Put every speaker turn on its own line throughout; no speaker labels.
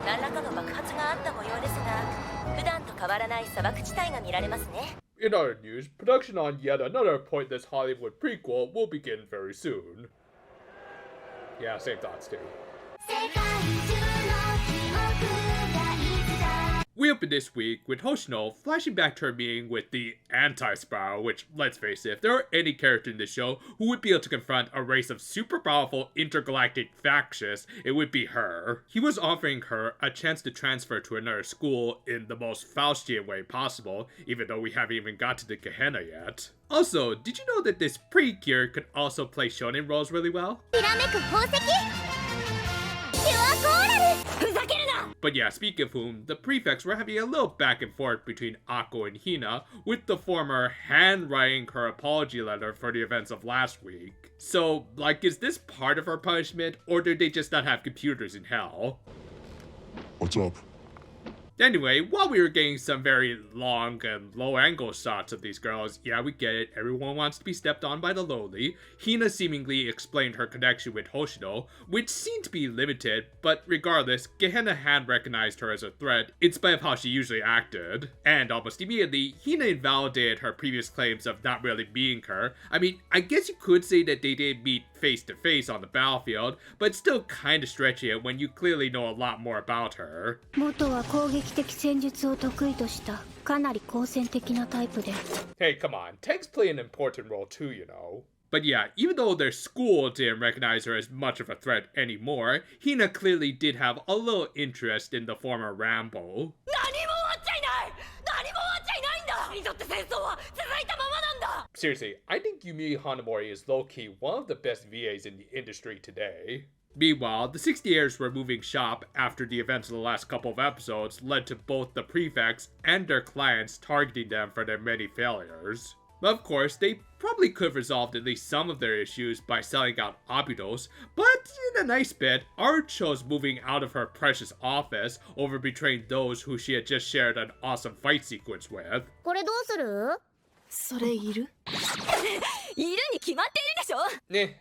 何らかの爆発があった模様ですが、普段と変わらない砂漠地帯が見られますね。
In other news, production on yet another pointless Hollywood prequel will begin very soon. Yeah, same thoughts too. We open this week with Hoshino flashing back to her meeting with the Anti-Spiral, which, let's face it, if there were any character in this show who would be able to confront a race of super powerful intergalactic fascists, it would be her. He was offering her a chance to transfer to another school in the most Faustian way possible, even though we haven't even got to the Gehenna yet. Also, did you know that this Precure could also play shonen roles really well? But yeah, speaking of whom, the prefects were having a little back and forth between Akko and Hina, with the former handwriting her apology letter for the events of last week. So, like, is this part of her punishment, or do they just not have computers in hell?
What's up?
Anyway, while we were getting some very long and low-angle shots of these girls, yeah, we get it, everyone wants to be stepped on by the lowly, Hina seemingly explained her connection with Hoshino, which seemed to be limited, but regardless, Gehenna had recognized her as a threat, in spite of how she usually acted. And almost immediately, Hina invalidated her previous claims of not really being her. I mean, I guess you could say that they did meet face to face on the battlefield, but still kinda stretching it when you clearly know a lot more about her. Hey, come on, tanks play an important role too, you know. But yeah, even though their school didn't recognize her as much of a threat anymore, Hina clearly did have a little interest in the former Rambo. Seriously, I think Yumi Hanamori is low-key one of the best VAs in the industry today. Meanwhile, the 68ers were moving shop after the events of the last couple of episodes led to both the prefects and their clients targeting them for their many failures. Of course, they probably could have resolved at least some of their issues by selling out Abydos, but in a nice bit, Aru chose moving out of her precious office over betraying those who she had just shared an awesome fight sequence with.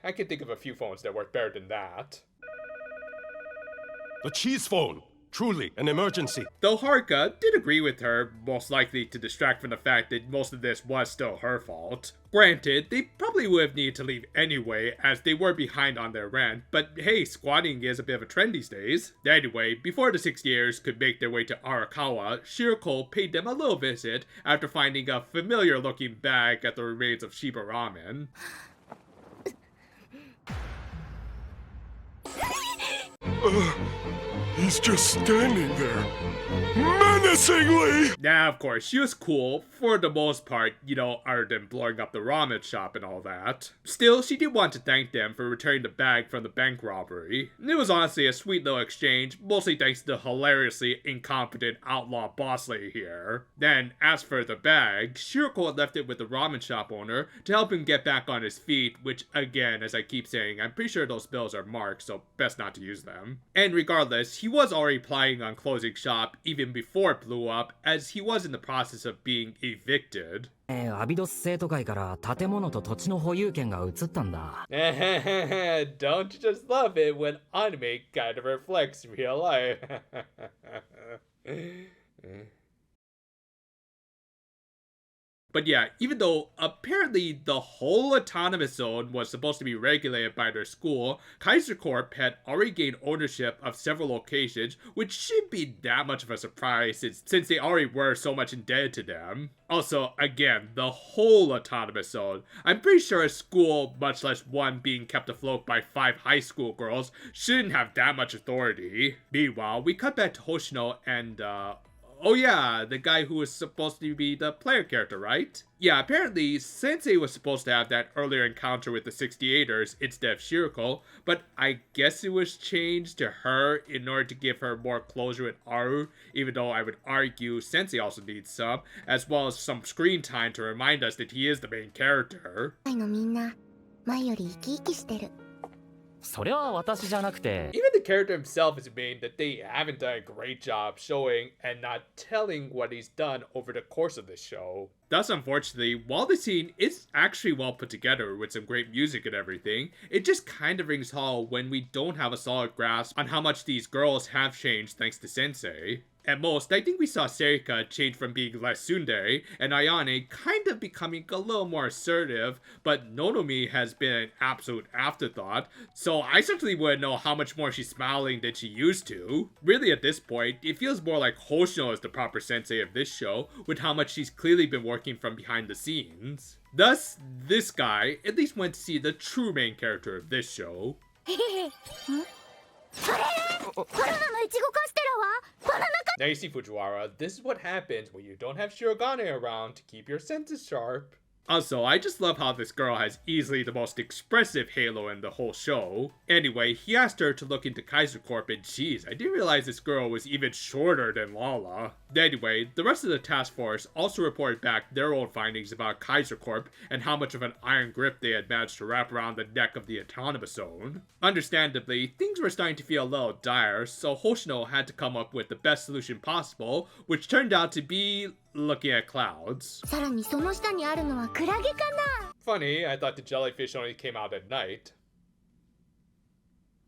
I can think of a few phones that work better than that.
The cheese phone! Truly an emergency.
Though Haruka did agree with her, most likely to distract from the fact that most of this was still her fault. Granted, they probably would have needed to leave anyway, as they were behind on their rent, but hey, squatting is a bit of a trend these days. Anyway, before the 6 years could make their way to Arakawa, Shiroko paid them a little visit after finding a familiar-looking bag at the remains of Shiba Ramen.
He's just standing there, menacingly!
Now, of course, she was cool, for the most part, you know, other than blowing up the ramen shop and all that. Still, she did want to thank them for returning the bag from the bank robbery. It was honestly a sweet little exchange, mostly thanks to the hilariously incompetent outlaw boss lady here. Then, as for the bag, Shiroko had left it with the ramen shop owner to help him get back on his feet, which, again, as I keep saying, I'm pretty sure those bills are marked, so best not to use them. And regardless, he was already planning on closing shop even before it blew up, as he was in the process of being evicted.
アビドス生徒会から建物と土地の保有権が移ったんだ。
Don't you just love it when anime kind of reflects real life? But yeah, even though apparently the whole autonomous zone was supposed to be regulated by their school, Kaiser Corp had already gained ownership of several locations, which shouldn't be that much of a surprise since they already were so much indebted to them. Also, again, the whole autonomous zone. I'm pretty sure a school, much less one being kept afloat by 5 high school girls, shouldn't have that much authority. Meanwhile, we cut back to Hoshino and, oh yeah, the guy who was supposed to be the player character, right? Yeah, apparently Sensei was supposed to have that earlier encounter with the 68ers instead of Shiroko, but I guess it was changed to her in order to give her more closure with Aru, even though I would argue Sensei also needs some, as well as some screen time to remind us that he is the main character.
それは私じゃなくて。
Even the character himself has admitted that they haven't done a great job showing and not telling what he's done over the course of this show. Thus, unfortunately, while the scene is actually well put together with some great music and everything, it just kind of rings hollow when we don't have a solid grasp on how much these girls have changed thanks to Sensei. At most, I think we saw Serika change from being less tsundere, and Ayane kind of becoming a little more assertive, but Nonomi has been an absolute afterthought, so I certainly wouldn't know how much more she's smiling than she used to. Really, at this point, it feels more like Hoshino is the proper sensei of this show, with how much she's clearly been working from behind the scenes. Thus, this guy at least went to see the true main character of this show. Now you see, Fujiwara, this is what happens when you don't have Shirogane around to keep your senses sharp. Also, I just love how this girl has easily the most expressive halo in the whole show. Anyway, he asked her to look into Kaiser Corp, and geez, I didn't realize this girl was even shorter than Lala. Anyway, the rest of the task force also reported back their own findings about Kaiser Corp and how much of an iron grip they had managed to wrap around the neck of the Autonomous Zone. Understandably, things were starting to feel a little dire, so Hoshino had to come up with the best solution possible, which turned out to be looking at clouds.
さらにその下にあるのはクラゲかな
Funny, I thought the jellyfish only came out at night.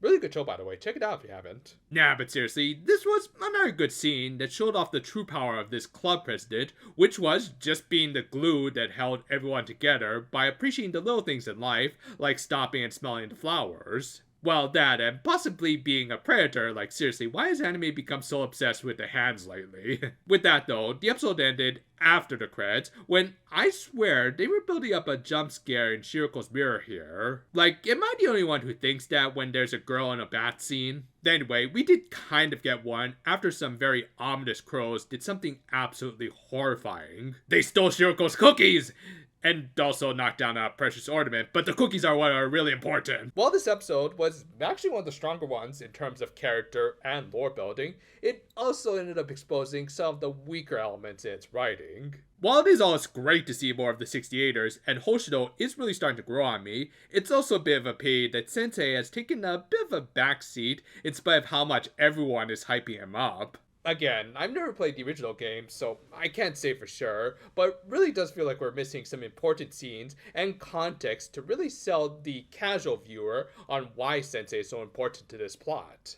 Really good show, by the way. Check it out if you haven't. Nah, but seriously, this was another good scene that showed off the true power of this club president, which was just being the glue that held everyone together by appreciating the little things in life, like stopping and smelling the flowers. Well, that and possibly being a predator. Like, seriously, why has anime become so obsessed with the hands lately? With that though, the episode ended after the credits, when I swear they were building up a jump scare in Shiriko's mirror here. Like, am I the only one who thinks that when there's a girl in a bath scene? Anyway, we did kind of get one after some very ominous crows did something absolutely horrifying. They stole Shiriko's cookies! And also knocked down a precious ornament, but the cookies are what are really important. While this episode was actually one of the stronger ones in terms of character and lore building, it also ended up exposing some of the weaker elements in its writing. While it is always great to see more of the 68ers, and Hoshino is really starting to grow on me, it's also a bit of a pity that Sensei has taken a bit of a backseat in spite of how much everyone is hyping him up. Again, I've never played the original game, so I can't say for sure, but it really does feel like we're missing some important scenes and context to really sell the casual viewer on why Sensei is so important to this plot.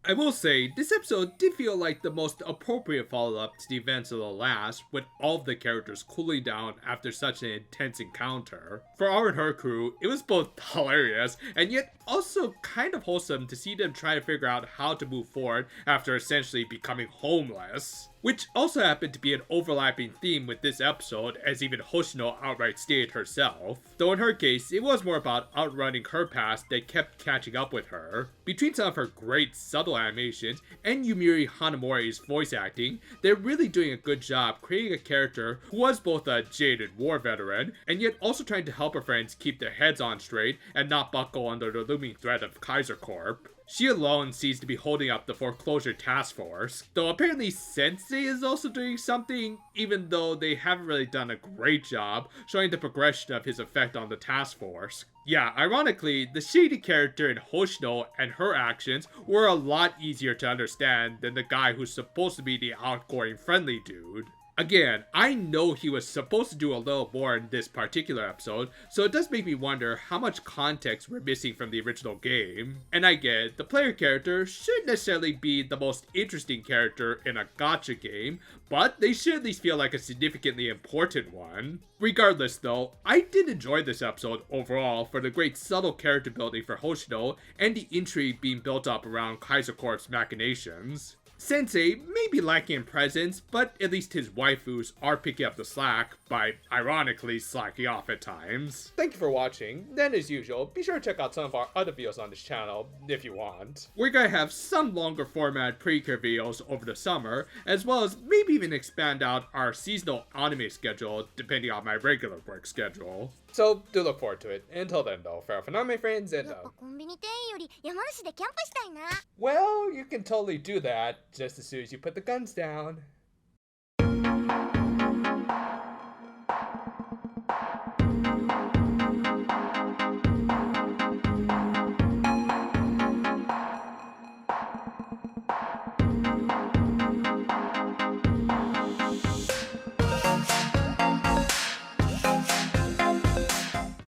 I will say, this episode did feel like the most appropriate follow-up to the events of the last, with all of the characters cooling down after such an intense encounter. For R and her crew, it was both hilarious, and yet also kind of wholesome to see them try to figure out how to move forward after essentially becoming homeless. Which also happened to be an overlapping theme with this episode, as even Hoshino outright stated herself. Though in her case, it was more about outrunning her past that kept catching up with her. Between some of her great subtle animations and Yumiri Hanamori's voice acting, they're really doing a good job creating a character who was both a jaded war veteran, and yet also trying to help her friends keep their heads on straight and not buckle under the looming threat of Kaiser Corp. She alone seems to be holding up the foreclosure task force, though apparently Sensei is also doing something, even though they haven't really done a great job showing the progression of his effect on the task force. Yeah, ironically, the shady character in Hoshino and her actions were a lot easier to understand than the guy who's supposed to be the outgoing friendly dude. Again, I know he was supposed to do a little more in this particular episode, so it does make me wonder how much context we're missing from the original game. And I get it, the player character shouldn't necessarily be the most interesting character in a gacha game, but they should at least feel like a significantly important one. Regardless though, I did enjoy this episode overall for the great subtle character building for Hoshino and the intrigue being built up around Kaiser Corp's machinations. Sensei may be lacking in presence, but at least his waifus are picking up the slack by ironically slacking off at times. Thank you for watching, and as usual, be sure to check out some of our other videos on this channel if you want. We're gonna have some longer format pre-care videos over the summer, as well as maybe even expand out our seasonal anime schedule depending on my regular work schedule. So do look forward to it. Until then though, farewell for now my friends, and
やっぱコンビニ店員より山梨でキャンプしたいな
well, you can totally do that just as soon as you put the guns down.